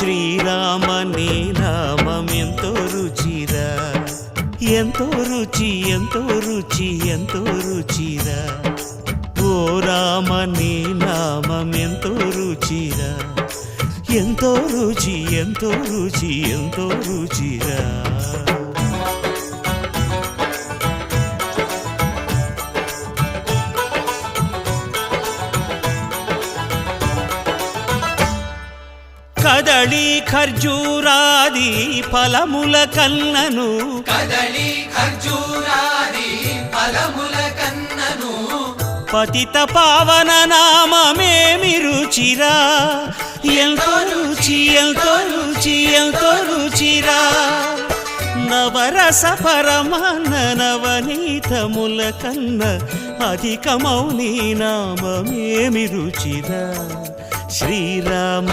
శ్రీరామ నీ నామం ఎంతో రుచిరా, ఎంతో రుచి ఎంతో రుచి ఎంతో రుచిరా. ఓ రామ నీ నామం ఎంతో రుచిరా, ఎంతో రుచి ఎంతో రుచి ఎంతో రుచిరా. కదళి ఖర్జూరాది ఫలముల కన్నను, కదళి ఖర్జూరాది ఫలముల కన్నను, పతిత పావన నామమేమి రుచిరా, ఎంతో రుచి ఎంతో రుచి ఎంతో రుచిరా. నవరస పరమాన్న నవనీతముల కన్న అధికమౌని నామమేమి రుచిరా. శ్రీరామ